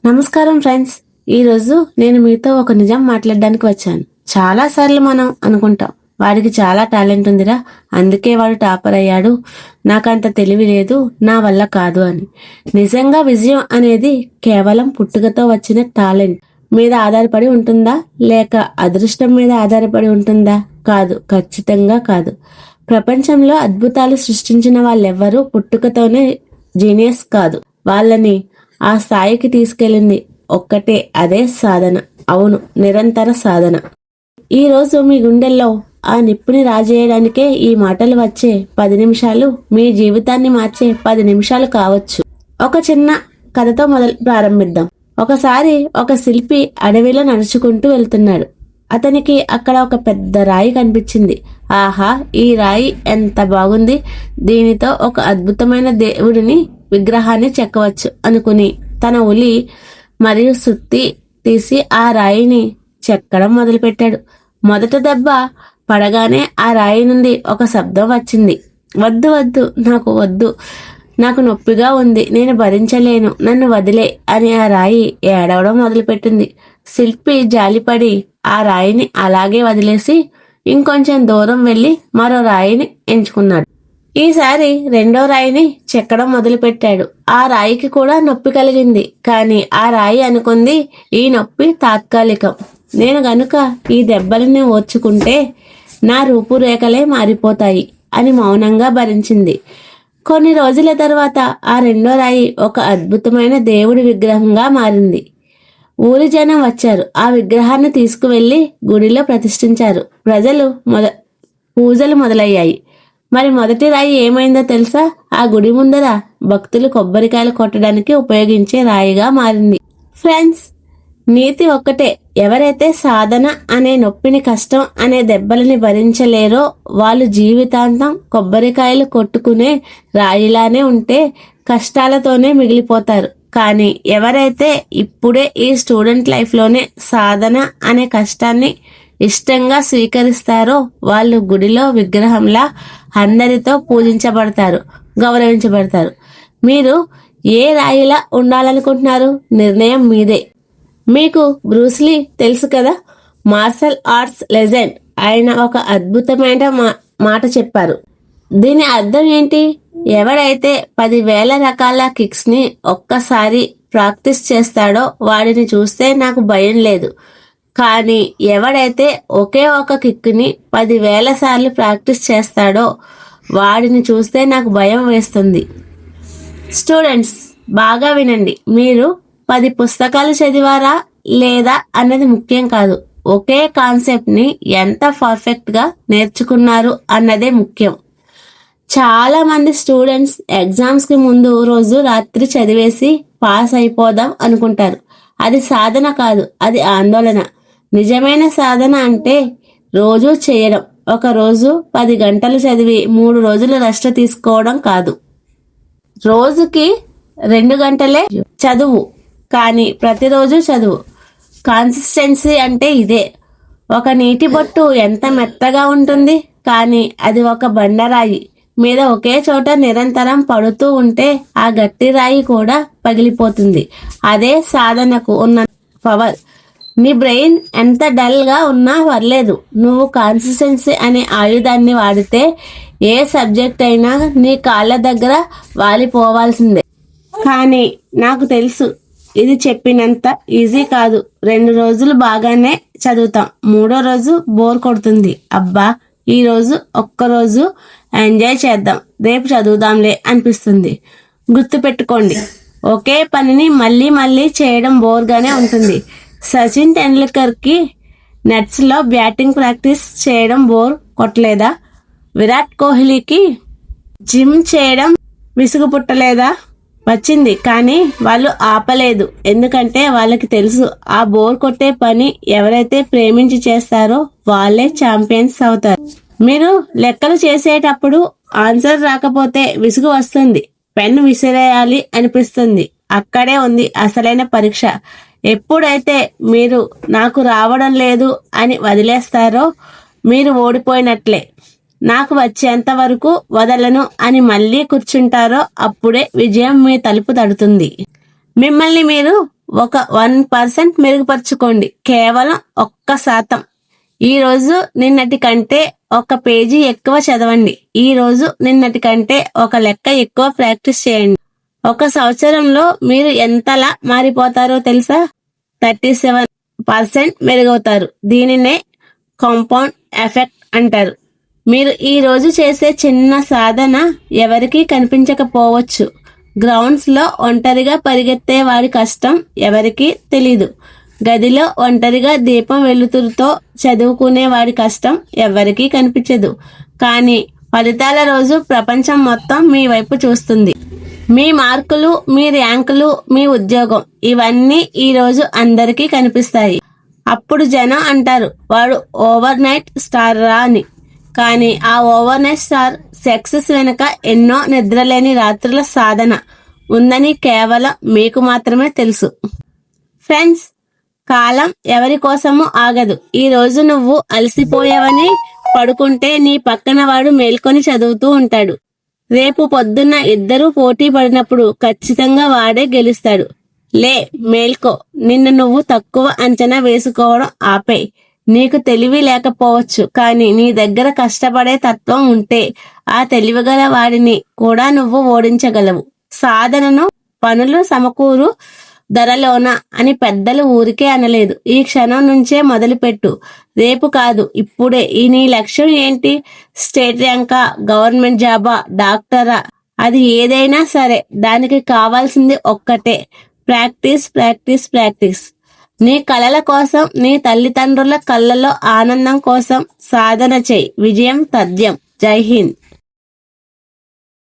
నమస్కారం ఫ్రెండ్స్. ఈరోజు నేను మీతో ఒక నిజం మాట్లాడడానికి వచ్చాను. చాలా సార్లు మనం అనుకుంటాం, వాడికి చాలా టాలెంట్ ఉందిరా, అందుకే వాడు టాపర్ అయ్యాడు, నాకంత తెలివి లేదు, నా వల్ల కాదు అని. నిజంగా విజయం అనేది కేవలం పుట్టుకతో వచ్చిన టాలెంట్ మీద ఆధారపడి ఉంటుందా, లేక అదృష్టం మీద ఆధారపడి ఉంటుందా? కాదు, ఖచ్చితంగా కాదు. ప్రపంచంలో అద్భుతాలు సృష్టించిన వాళ్ళెవ్వరూ పుట్టుకతోనే జీనియస్ కాదు. వాళ్ళని ఆ స్థాయికి తీసుకెళ్ళింది ఒక్కటే, అదే సాధన. అవును, నిరంతర సాధన. ఈరోజు మీ గుండెల్లో ఆ నిప్పుని రాజేయడానికే ఈ మాటలు వచ్చే 10 నిమిషాలు మీ జీవితాన్ని మార్చే 10 నిమిషాలు కావచ్చు. ఒక చిన్న కథతో ప్రారంభిద్దాం. ఒకసారి ఒక శిల్పి అడవిలో నడుచుకుంటూ వెళ్తున్నాడు. అతనికి అక్కడ ఒక పెద్ద రాయి కనిపించింది. ఆహా, ఈ రాయి ఎంత బాగుంది, దీనితో ఒక అద్భుతమైన దేవుడిని విగ్రహాన్ని చెక్కవచ్చు అనుకుని తన ఉలి మరియు సుత్తి తీసి ఆ రాయిని చెక్కడం మొదలుపెట్టాడు. మొదట దెబ్బ పడగానే ఆ రాయి నుండి ఒక శబ్దం వచ్చింది. వద్దు వద్దు, నాకు వద్దు, నాకు నొప్పిగా ఉంది, నేను భరించలేను, నన్ను వదిలే అని ఆ రాయి ఏడవడం మొదలుపెట్టింది. శిల్పి జాలిపడి ఆ రాయిని అలాగే వదిలేసి ఇంకొంచెం దూరం వెళ్లి మరో రాయిని ఎంచుకున్నాడు. ఈసారి రెండో రాయిని చెక్కడం మొదలుపెట్టాడు. ఆ రాయికి కూడా నొప్పి కలిగింది. కానీ ఆ రాయి అనుకుంది, ఈ నొప్పి తాత్కాలికం, నేను గనుక ఈ దెబ్బలని ఓర్చుకుంటే నా రూపురేఖలే మారిపోతాయి అని మౌనంగా భరించింది. కొన్ని రోజుల తర్వాత ఆ రెండో రాయి ఒక అద్భుతమైన దేవుడి విగ్రహంగా మారింది. ఊరి జనం వచ్చారు. ఆ విగ్రహాన్ని తీసుకువెళ్లి గుడిలో ప్రతిష్ఠించారు. పూజలు మొదలయ్యాయి. మరి మొదటి రాయి ఏమైందో తెలుసా? ఆ గుడి ముందర భక్తులు కొబ్బరికాయలు కొట్టడానికి ఉపయోగించే రాయిగా మారింది. ఫ్రెండ్స్, నీతి ఒక్కటే. ఎవరైతే సాధన అనే నొప్పిని, కష్టం అనే దెబ్బలని భరించలేరో వాళ్ళు జీవితాంతం కొబ్బరికాయలు కొట్టుకునే రాయిలానే ఉంటే కష్టాలతోనే మిగిలిపోతారు. కానీ ఎవరైతే ఇప్పుడే ఈ స్టూడెంట్ లైఫ్లోనే సాధన అనే కష్టాన్ని ఇష్టంగా స్వీకరిస్తారో వాళ్ళు గుడిలో విగ్రహంలా అందరితో పూజించబడతారు, గౌరవించబడతారు. మీరు ఏ రాయిలా ఉండాలనుకుంటున్నారు? నిర్ణయం మీదే. మీకు బ్రూస్లీ తెలుసు కదా, మార్షల్ ఆర్ట్స్ లెజెండ్. ఆయన ఒక అద్భుతమైన మాట చెప్పారు. దీని అర్థం ఏంటి? ఎవడైతే 10,000 రకాల కిక్స్ ని ఒక్కసారి ప్రాక్టీస్ చేస్తాడో వాడిని చూస్తే నాకు భయం లేదు. కానీ ఎవడైతే ఒకే ఒక కిక్ని 10,000 సార్లు ప్రాక్టీస్ చేస్తాడో వాడిని చూస్తే నాకు భయం వేస్తుంది. స్టూడెంట్స్, బాగా వినండి. మీరు 10 పుస్తకాలు చదివారా లేదా అన్నది ముఖ్యం కాదు. ఒకే కాన్సెప్ట్ని ఎంత పర్ఫెక్ట్గా నేర్చుకున్నారు అన్నదే ముఖ్యం. చాలా మంది స్టూడెంట్స్ ఎగ్జామ్స్కి ముందు రోజు రాత్రి చదివేసి పాస్ అయిపోదాం అనుకుంటారు. అది సాధన కాదు, అది ఆందోళన. నిజమైన సాధన అంటే రోజు చేయడం. ఒక రోజు 10 గంటలు చదివి 3 రోజులు రెస్ట్ తీసుకోవడం కాదు. రోజుకి 2 గంటలే చదువు, కానీ ప్రతిరోజు చదువు. కాన్సిస్టెన్సీ అంటే ఇదే. ఒక నీటి బొట్టు ఎంత మెత్తగా ఉంటుంది, కానీ అది ఒక బండరాయి మీద ఒకే చోట నిరంతరం పడుతూ ఉంటే ఆ గట్టి రాయి కూడా పగిలిపోతుంది. అదే సాధనకు ఉన్న పవర్. నీ బ్రెయిన్ ఎంత డల్ గా ఉన్నా పర్లేదు, నువ్వు కాన్సిస్టెన్సీ అనే ఆయుధాన్ని వాడితే ఏ సబ్జెక్ట్ అయినా నీ కాళ్ళ దగ్గర వాలిపోవాల్సిందే. కానీ నాకు తెలుసు, ఇది చెప్పినంత ఈజీ కాదు. 2 రోజులు బాగానే చదువుతాం, 3వ రోజు బోర్ కొడుతుంది. అబ్బా, ఈ రోజు ఒక్కరోజు ఎంజాయ్ చేద్దాం, రేపు చదువుదాంలే అనిపిస్తుంది. గుర్తుపెట్టుకోండి, ఒకే పనిని మళ్ళీ మళ్ళీ చేయడం బోర్గానే ఉంటుంది. సచిన్ టెండూల్కర్కి నెట్స్లో బ్యాటింగ్ ప్రాక్టీస్ చేయడం బోర్ కొట్టలేదా? విరాట్ కోహ్లీకి జిమ్ చేయడం విసుగు పుట్టలేదా? వచ్చింది, కానీ వాళ్ళు ఆపలేదు. ఎందుకంటే వాళ్ళకి తెలుసు, ఆ బోర్ కొట్టే పని ఎవరైతే ప్రేమించి చేస్తారో వాళ్ళే ఛాంపియన్స్ అవుతారు. మీరు లెక్కలు చేసేటప్పుడు ఆన్సర్ రాకపోతే విసుగు వస్తుంది, పెన్ విసిరేయాలి అనిపిస్తుంది. అక్కడే ఉంది అసలైన పరీక్ష. ఎప్పుడైతే మీరు నాకు రావడం లేదు అని వదిలేస్తారో మీరు ఓడిపోయినట్లే. నాకు వచ్చేంత వరకు వదలను అని మళ్ళీ కూర్చుంటారో అప్పుడే విజయం మీ తలుపు తడుతుంది. మిమ్మల్ని మీరు ఒక 1% మెరుగుపరుచుకోండి. కేవలం 1%. ఈ రోజు నిన్నటి కంటే ఒక పేజీ ఎక్కువ చదవండి. ఈ రోజు నిన్నటి కంటే ఒక లెక్క ఎక్కువ ప్రాక్టీస్ చేయండి. 1 సంవత్సరంలో మీరు ఎంతలా మారిపోతారో తెలుసా? 37% మెరుగవుతారు. దీనినే కాంపౌండ్ ఎఫెక్ట్ అంటారు. మీరు ఈ రోజు చేసే చిన్న సాధన ఎవరికీ కనిపించకపోవచ్చు. గ్రౌండ్స్ లో ఒంటరిగా పరిగెత్తే వాడి కష్టం ఎవరికీ తెలీదు. గదిలో ఒంటరిగా దీపం వెలుతురుతో చదువుకునే వాడి కష్టం ఎవరికీ కనిపించదు. కానీ ఫలితాల రోజు ప్రపంచం మొత్తం మీ వైపు చూస్తుంది. మీ మార్కులు, మీ ర్యాంకులు, మీ ఉద్యోగం ఇవన్నీ ఈ రోజు అందరికీ కనిపిస్తాయి. అప్పుడు జనం అంటారు, వాడు ఓవర్ నైట్ స్టార్ రా అని. కానీ ఆ ఓవర్ నైట్ స్టార్ సక్సెస్ వెనుక ఎన్నో నిద్రలేని రాత్రుల సాధన ఉందని కేవలం మీకు మాత్రమే తెలుసు. ఫ్రెండ్స్, కాలం ఎవరి కోసమూ ఆగదు. ఈ రోజు నువ్వు అలసిపోయావని పడుకుంటే నీ పక్కన వాడు మేల్కొని చదువుతూ ఉంటాడు. రేపు పొద్దున్న ఇద్దరూ పోటీ పడినప్పుడు ఖచ్చితంగా వాడే గెలుస్తాడు. లే, మేల్కో. నిన్ను నువ్వు తక్కువ అంచనా వేసుకోవడం ఆపేయ్. నీకు తెలివి లేకపోవచ్చు, కానీ నీ దగ్గర కష్టపడే తత్వం ఉంటే ఆ తెలివిగల వాడిని కూడా నువ్వు ఓడించగలవు. సాధనను పనులు సమకూరు ధరలోన అని పెద్దలు ఊరికే అనలేదు. ఈ క్షణం నుంచే మొదలుపెట్టు. రేపు కాదు, ఇప్పుడే. నీ లక్ష్యం ఏంటి? స్టేట్ ర్యాంకా, గవర్నమెంట్ జాబా, డాక్టరా? అది ఏదైనా సరే, దానికి కావాల్సింది ఒక్కటే, ప్రాక్టీస్, ప్రాక్టీస్, ప్రాక్టీస్. నీ కలల కోసం, నీ తల్లిదండ్రుల కళ్ళలో ఆనందం కోసం సాధన చేయి. విజయం తథ్యం. జై హింద్.